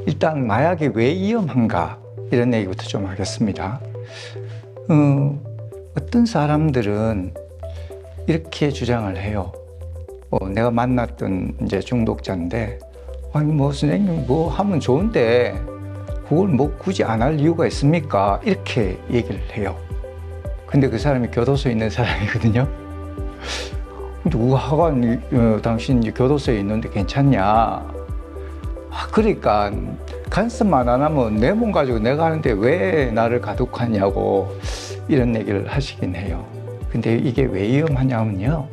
일단 마약이 왜 위험한가 이런 얘기부터 좀 하겠습니다. 어떤 사람들은 이렇게 주장을 해요. 내가 만났던 이제 중독자인데, 아니 뭐 선생님 뭐 하면 좋은데 그걸 뭐 굳이 안 할 이유가 있습니까? 이렇게 얘기를 해요. 근데 그 사람이 교도소에 있는 사람이거든요. 누가 하관 당신 교도소에 있는데 괜찮냐? 그러니까 간섭만 안 하면 내 몸 가지고 내가 하는데 왜 나를 가독하냐고 이런 얘기를 하시긴 해요. 근데 이게 왜 위험하냐면요,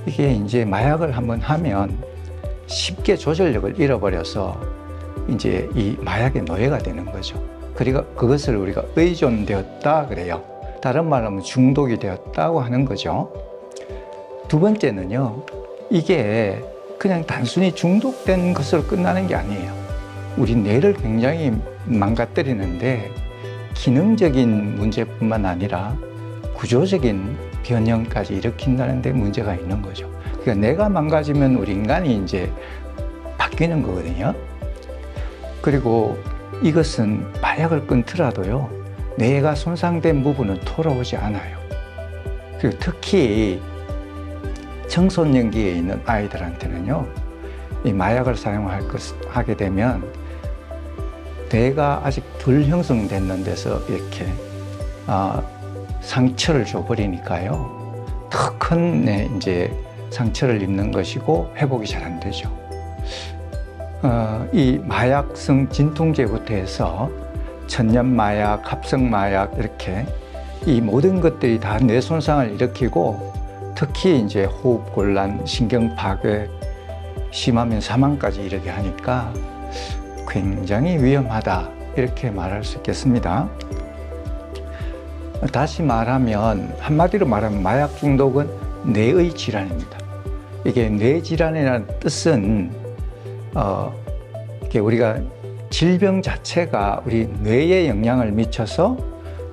이게 이제 마약을 한번 하면 쉽게 조절력을 잃어버려서 이제 이 마약의 노예가 되는 거죠. 그리고 그것을 우리가 의존되었다 그래요. 다른 말로 하면 중독이 되었다고 하는 거죠. 두 번째는요, 이게 그냥 단순히 중독된 것으로 끝나는 게 아니에요. 우리 뇌를 굉장히 망가뜨리는데 기능적인 문제뿐만 아니라 구조적인 변형까지 일으킨다는 데 문제가 있는 거죠. 그러니까 뇌가 망가지면 우리 인간이 이제 바뀌는 거거든요. 그리고 이것은 마약을 끊더라도요, 뇌가 손상된 부분은 돌아오지 않아요. 그리고 특히 청소년기에 있는 아이들한테는요, 이 마약을 하게 되면 뇌가 아직 덜 형성됐는 데서 이렇게 상처를 줘버리니까요, 더 큰 이제 상처를 입는 것이고 회복이 잘 안 되죠. 이 마약성 진통제부터 해서 천연마약, 합성마약 이렇게 이 모든 것들이 다 뇌 손상을 일으키고 특히 이제 호흡곤란, 신경파괴, 심하면 사망까지 이르게 하니까 굉장히 위험하다 이렇게 말할 수 있겠습니다. 다시 말하면, 한마디로 말하면 마약 중독은 뇌의 질환입니다. 이게 뇌 질환이라는 뜻은 이게 우리가 질병 자체가 우리 뇌에 영향을 미쳐서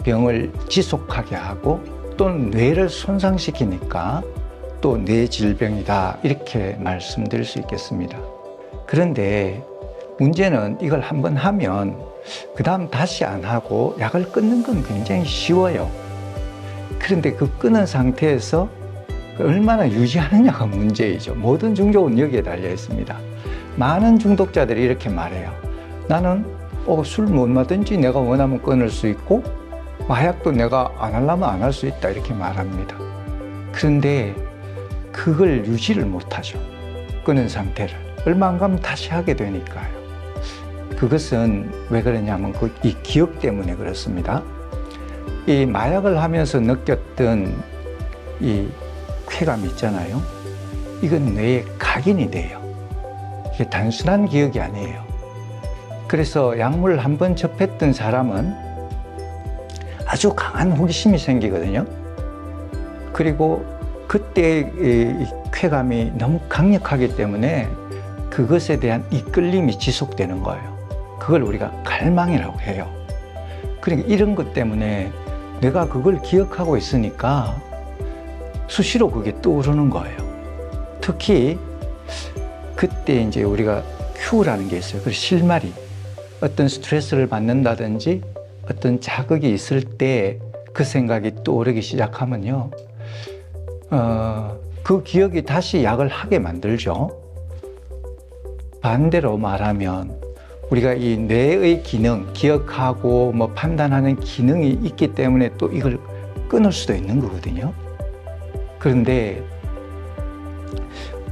병을 지속하게 하고 또는 뇌를 손상시키니까 또 뇌 질병이다 이렇게 말씀드릴 수 있겠습니다. 그런데 문제는 이걸 한번 하면 그 다음 다시 안 하고 약을 끊는 건 굉장히 쉬워요. 그런데 그 끊은 상태에서 얼마나 유지하느냐가 문제이죠. 모든 중독은 여기에 달려 있습니다. 많은 중독자들이 이렇게 말해요. 나는 술 얼마든지 내가 원하면 끊을 수 있고 마약도 내가 안 하려면 안 할 수 있다 이렇게 말합니다. 그런데 그걸 유지를 못하죠. 끊은 상태를. 얼마 안 가면 다시 하게 되니까요. 그것은 왜 그러냐면 이 기억 때문에 그렇습니다. 이 마약을 하면서 느꼈던 이 쾌감 있잖아요. 이건 뇌에 각인이 돼요. 이게 단순한 기억이 아니에요. 그래서 약물을 한번 접했던 사람은 아주 강한 호기심이 생기거든요. 그리고 그때 이 쾌감이 너무 강력하기 때문에 그것에 대한 이끌림이 지속되는 거예요. 그걸 우리가 갈망이라고 해요. 그러니까 이런 것 때문에 내가 그걸 기억하고 있으니까 수시로 그게 떠오르는 거예요. 특히 그때 이제 우리가 큐라는 게 있어요. 그 실마리. 어떤 스트레스를 받는다든지 어떤 자극이 있을 때 그 생각이 떠오르기 시작하면요, 그 기억이 다시 약을 하게 만들죠. 반대로 말하면 우리가 이 뇌의 기능, 기억하고 뭐 판단하는 기능이 있기 때문에 또 이걸 끊을 수도 있는 거거든요. 그런데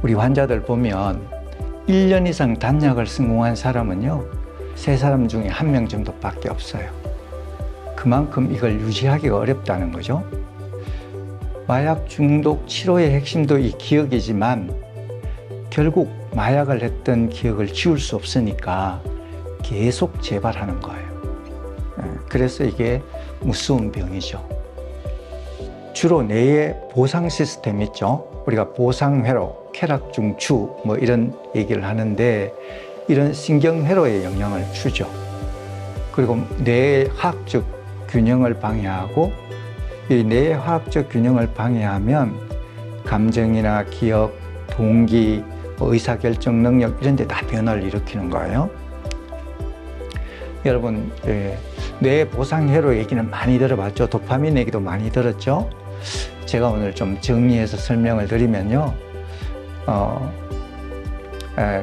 우리 환자들 보면 1년 이상 단약을 성공한 사람은요, 3사람 중에 1명 정도밖에 없어요. 그만큼 이걸 유지하기가 어렵다는 거죠. 마약 중독 치료의 핵심도 이 기억이지만 결국 마약을 했던 기억을 지울 수 없으니까 계속 재발하는 거예요. 그래서 이게 무서운 병이죠. 주로 뇌의 보상 시스템 있죠. 우리가 보상회로, 쾌락중추 뭐 이런 얘기를 하는데 이런 신경회로에 영향을 주죠. 그리고 뇌의 화학적 균형을 방해하고, 이 뇌의 화학적 균형을 방해하면 감정이나 기억, 동기, 의사결정 능력 이런 데 다 변화를 일으키는 거예요. 여러분, 뇌 보상회로 얘기는 많이 들어봤죠. 도파민 얘기도 많이 들었죠. 제가 오늘 좀 정리해서 설명을 드리면요.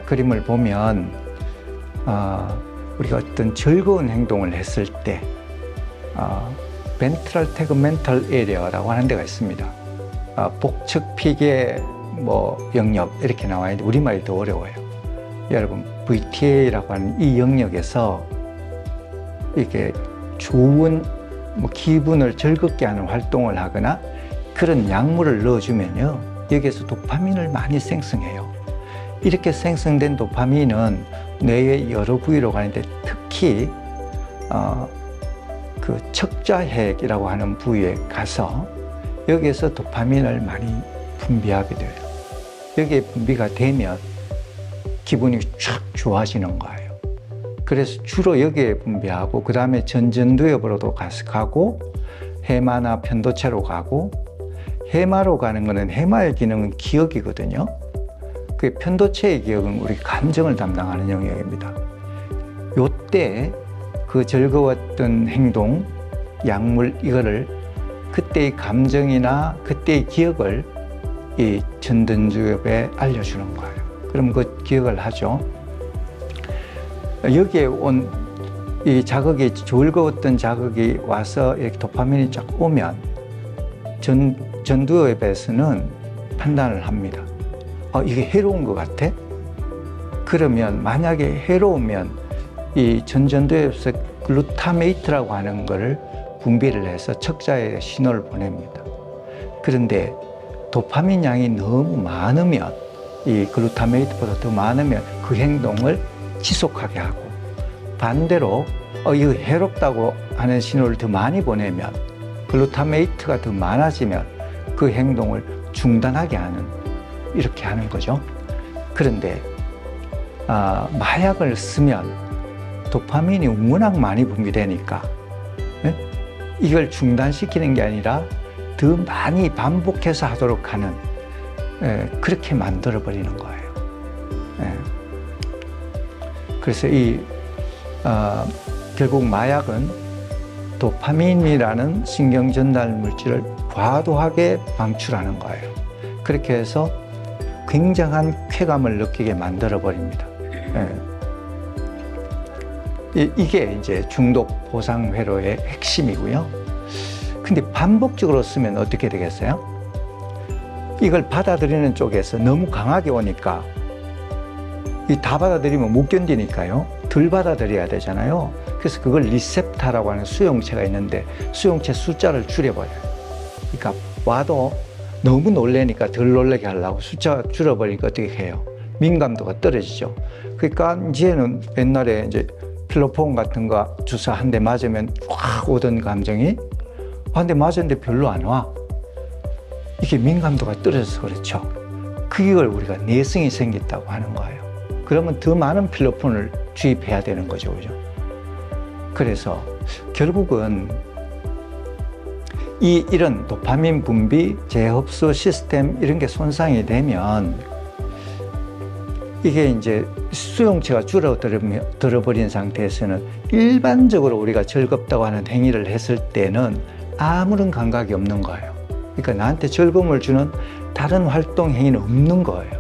그림을 보면 우리가 어떤 즐거운 행동을 했을 때 벤트럴 태그멘털 에리어라고 하는 데가 있습니다. 복측 피계 영역 이렇게 나와 있는데 우리말이 더 어려워요. 여러분, VTA라고 하는 이 영역에서 이게 좋은 기분을 즐겁게 하는 활동을 하거나 그런 약물을 넣어주면요, 여기에서 도파민을 많이 생성해요. 이렇게 생성된 도파민은 뇌의 여러 부위로 가는데 특히 그 척자핵이라고 하는 부위에 가서 여기에서 도파민을 많이 분비하게 돼요. 여기에 분비가 되면 기분이 쫙 좋아지는 거예요. 그래서 주로 여기에 분비하고 그 다음에 전전두엽으로도 가고 해마나 편도체로 가고, 해마로 가는 거는 해마의 기능은 기억이거든요. 그 편도체의 기억은 우리 감정을 담당하는 영역입니다. 요때 그 즐거웠던 행동, 약물 이거를 그때의 감정이나 그때의 기억을 이 전전두엽에 알려주는 거예요. 그럼 그 기억을 하죠. 여기에 온 이 자극이, 즐거웠던 자극이 와서 이렇게 도파민이 쫙 오면 전두엽에서는 판단을 합니다. 이게 해로운 것 같아? 그러면 만약에 해로우면 이 전두엽에서 글루타메이트라고 하는 것을 분비를 해서 척자에 신호를 보냅니다. 그런데 도파민 양이 너무 많으면, 이 글루타메이트보다 더 많으면 그 행동을 지속하게 하고, 반대로 이거 해롭다고 하는 신호를 더 많이 보내면, 글루타메이트가 더 많아지면 그 행동을 중단하게 하는, 이렇게 하는 거죠. 그런데 마약을 쓰면 도파민이 워낙 많이 분비되니까 이걸 중단시키는 게 아니라 더 많이 반복해서 하도록 하는, 그렇게 만들어 버리는 거예요. 그래서 결국 마약은 도파민이라는 신경 전달 물질을 과도하게 방출하는 거예요. 그렇게 해서 굉장한 쾌감을 느끼게 만들어 버립니다. 이게 이제 중독 보상 회로의 핵심이고요. 근데 반복적으로 쓰면 어떻게 되겠어요? 이걸 받아들이는 쪽에서 너무 강하게 오니까 다 받아들이면 못 견디니까요. 덜 받아들여야 되잖아요. 그래서 그걸 리셉터라고 하는 수용체가 있는데 수용체 숫자를 줄여버려요. 그러니까 와도 너무 놀래니까 덜 놀래게 하려고 숫자 줄여버리니까 어떻게 해요? 민감도가 떨어지죠. 그러니까 이제는 옛날에 이제 필로폰 같은 거 주사 한 대 맞으면 확 오던 감정이 한 대 맞았는데 별로 안 와. 이게 민감도가 떨어져서 그렇죠. 그걸 우리가 내성이 생겼다고 하는 거예요. 그러면 더 많은 필로폰을 주입해야 되는 거죠. 그죠? 그래서 결국은 이런 도파민 분비, 재흡수 시스템 이런 게 손상이 되면 이게 이제 수용체가 줄어들어버린 상태에서는 일반적으로 우리가 즐겁다고 하는 행위를 했을 때는 아무런 감각이 없는 거예요. 그러니까 나한테 즐거움을 주는 다른 활동 행위는 없는 거예요.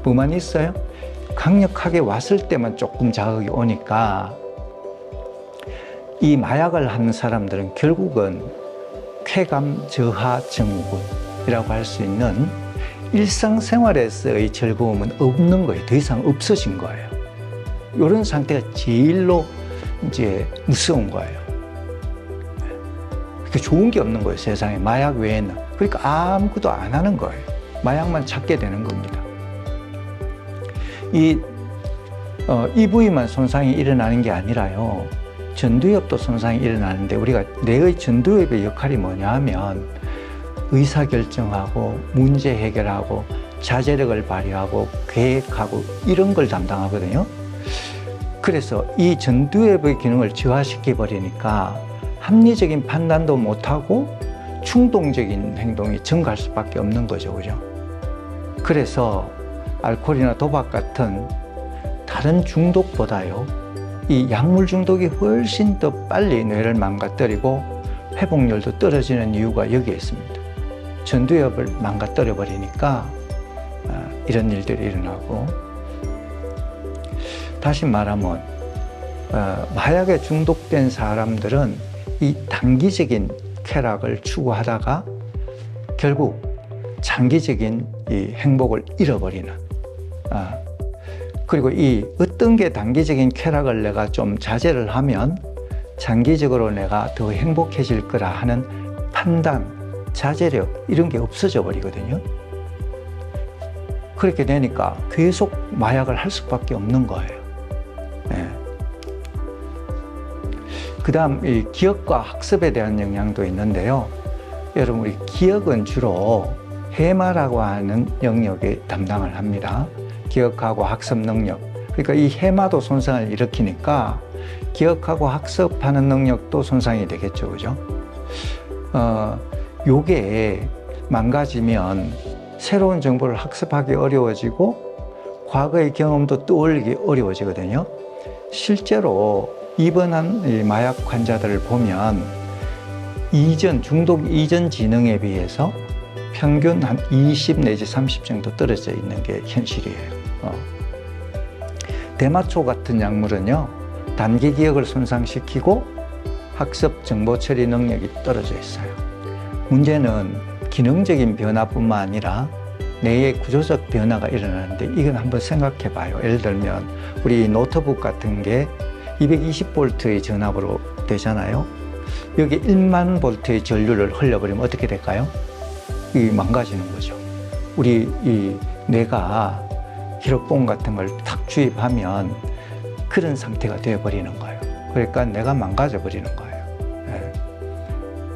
뭐만 있어요? 강력하게 왔을 때만 조금 자극이 오니까 이 마약을 하는 사람들은 결국은 쾌감 저하 증후군이라고 할 수 있는 일상생활에서의 즐거움은 없는 거예요. 더 이상 없어진 거예요. 이런 상태가 제일로 이제 무서운 거예요. 그러니까 좋은 게 없는 거예요. 세상에 마약 외에는. 그러니까 아무것도 안 하는 거예요. 마약만 찾게 되는 겁니다. 이 부위만 손상이 일어나는 게 아니라요. 전두엽도 손상이 일어나는데 우리가 뇌의 전두엽의 역할이 뭐냐 하면 의사결정하고 문제 해결하고 자제력을 발휘하고 계획하고 이런 걸 담당하거든요. 그래서 이 전두엽의 기능을 저하시켜 버리니까 합리적인 판단도 못하고 충동적인 행동이 증가할 수밖에 없는 거죠. 그죠? 그래서 알코올이나 도박 같은 다른 중독보다요, 이 약물 중독이 훨씬 더 빨리 뇌를 망가뜨리고 회복률도 떨어지는 이유가 여기에 있습니다. 전두엽을 망가뜨려 버리니까 이런 일들이 일어나고, 다시 말하면 마약에 중독된 사람들은 이 단기적인 쾌락을 추구하다가 결국 장기적인 이 행복을 잃어버리는, 그리고 이 어떤 게 단기적인 쾌락을 내가 좀 자제를 하면 장기적으로 내가 더 행복해질 거라 하는 판단, 자제력 이런 게 없어져 버리거든요. 그렇게 되니까 계속 마약을 할 수밖에 없는 거예요. 네. 그 다음 이 기억과 학습에 대한 영향도 있는데요. 여러분, 우리 기억은 주로 해마라고 하는 영역에 담당을 합니다. 기억하고 학습 능력. 그러니까 이 해마도 손상을 일으키니까 기억하고 학습하는 능력도 손상이 되겠죠. 그죠? 요게 망가지면 새로운 정보를 학습하기 어려워지고 과거의 경험도 떠올리기 어려워지거든요. 실제로 입원한 이 마약 환자들을 보면 중독 이전 지능에 비해서 평균 한 20 내지 30 정도 떨어져 있는 게 현실이에요. 대마초 같은 약물은요, 단기 기억을 손상시키고 학습 정보 처리 능력이 떨어져 있어요. 문제는 기능적인 변화뿐만 아니라 뇌의 구조적 변화가 일어나는데, 이건 한번 생각해 봐요. 예를 들면 우리 노트북 같은 게 220V의 전압으로 되잖아요. 여기 1만 볼트의 전류를 흘려버리면 어떻게 될까요? 이 망가지는 거죠. 우리 이 뇌가 히로뽕 같은 걸 탁 주입하면 그런 상태가 되어버리는 거예요. 그러니까 뇌가 망가져 버리는 거예요. 네.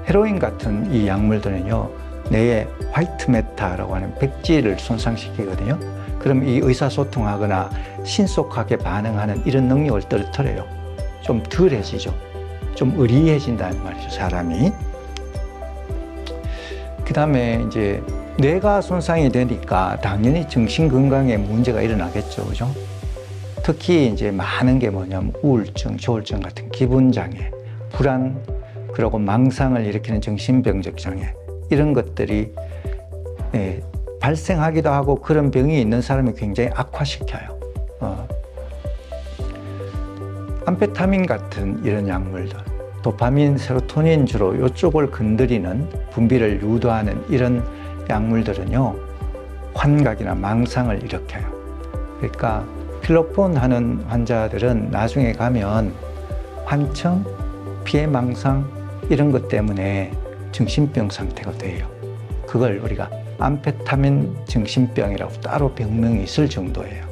헤로인 같은 이 약물들은요, 뇌의 화이트 메타라고 하는 백지를 손상시키거든요. 그럼 이 의사소통하거나 신속하게 반응하는 이런 능력을 떨어뜨려요. 좀 덜해지죠. 좀 의리해진다는 말이죠, 사람이. 그 다음에 이제 뇌가 손상이 되니까 당연히 정신 건강에 문제가 일어나겠죠. 그죠? 특히 이제 많은 게 뭐냐면 우울증, 조울증 같은 기분장애, 불안, 그리고 망상을 일으키는 정신병적 장애, 이런 것들이 발생하기도 하고, 그런 병이 있는 사람이 굉장히 악화시켜요. 암페타민 같은 이런 약물들, 도파민, 세로토닌 주로 이쪽을 건드리는 분비를 유도하는 이런 약물들은요, 환각이나 망상을 일으켜요. 그러니까 필로폰 하는 환자들은 나중에 가면 환청, 피해망상 이런 것 때문에 정신병 상태가 돼요. 그걸 우리가 암페타민 정신병이라고 따로 병명이 있을 정도예요.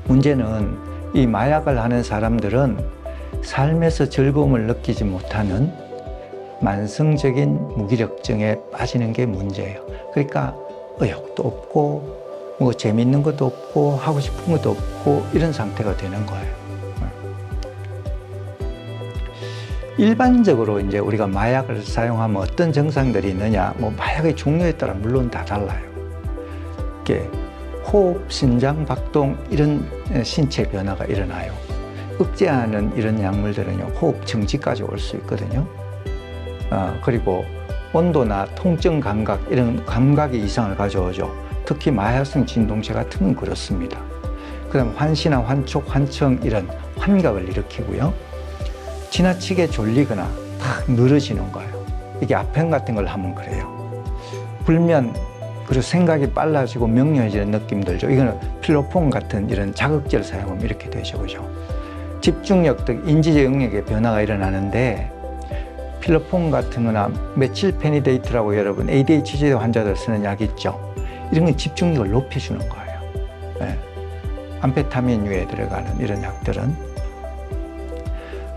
문제는 이 마약을 하는 사람들은 삶에서 즐거움을 느끼지 못하는 만성적인 무기력증에 빠지는 게 문제예요. 그러니까 의욕도 없고 뭐 재밌는 것도 없고 하고 싶은 것도 없고 이런 상태가 되는 거예요. 일반적으로 이제 우리가 마약을 사용하면 어떤 증상들이 있느냐, 뭐 마약의 종류에 따라 물론 다 달라요. 이게 호흡, 심장 박동 이런 신체 변화가 일어나요. 억제하는 이런 약물들은요, 호흡 정지까지 올 수 있거든요. 그리고 온도나 통증 감각 이런 감각의 이상을 가져오죠. 특히 마약성 진동제 같은 건 그렇습니다. 그다음 환시나 환촉, 환청 이런 환각을 일으키고요. 지나치게 졸리거나 탁 늘어지는 거예요. 이게 아펜 같은 걸 하면 그래요. 불면, 그리고 생각이 빨라지고 명료해지는 느낌 들죠. 이거는 필로폰 같은 이런 자극제를 사용하면 이렇게 되죠. 그죠? 집중력 등 인지적 영역의 변화가 일어나는데, 필로폰 같은 거나 메칠페니데이트라고 여러분 ADHD 환자들 쓰는 약 있죠. 이런 건 집중력을 높여주는 거예요. 네. 암페타민류에 들어가는 이런 약들은.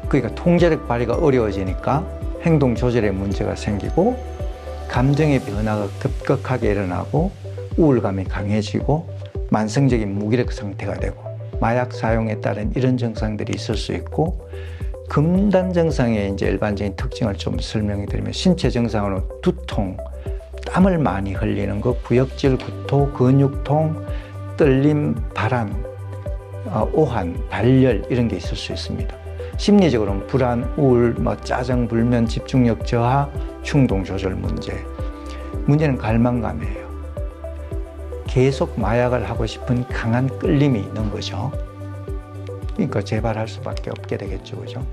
그러니까 통제력 발휘가 어려워지니까 행동 조절에 문제가 생기고, 감정의 변화가 급격하게 일어나고, 우울감이 강해지고, 만성적인 무기력 상태가 되고, 마약 사용에 따른 이런 증상들이 있을 수 있고, 금단 증상의 이제 일반적인 특징을 좀 설명해 드리면, 신체 증상으로는 두통, 땀을 많이 흘리는 것, 구역질 구토, 근육통, 떨림, 발한, 오한, 발열 이런 게 있을 수 있습니다. 심리적으로는 불안, 우울, 짜증, 불면, 집중력 저하, 충동 조절 문제. 문제는 갈망감이에요. 계속 마약을 하고 싶은 강한 끌림이 있는 거죠. 그러니까 재발할 수밖에 없게 되겠죠, 그죠?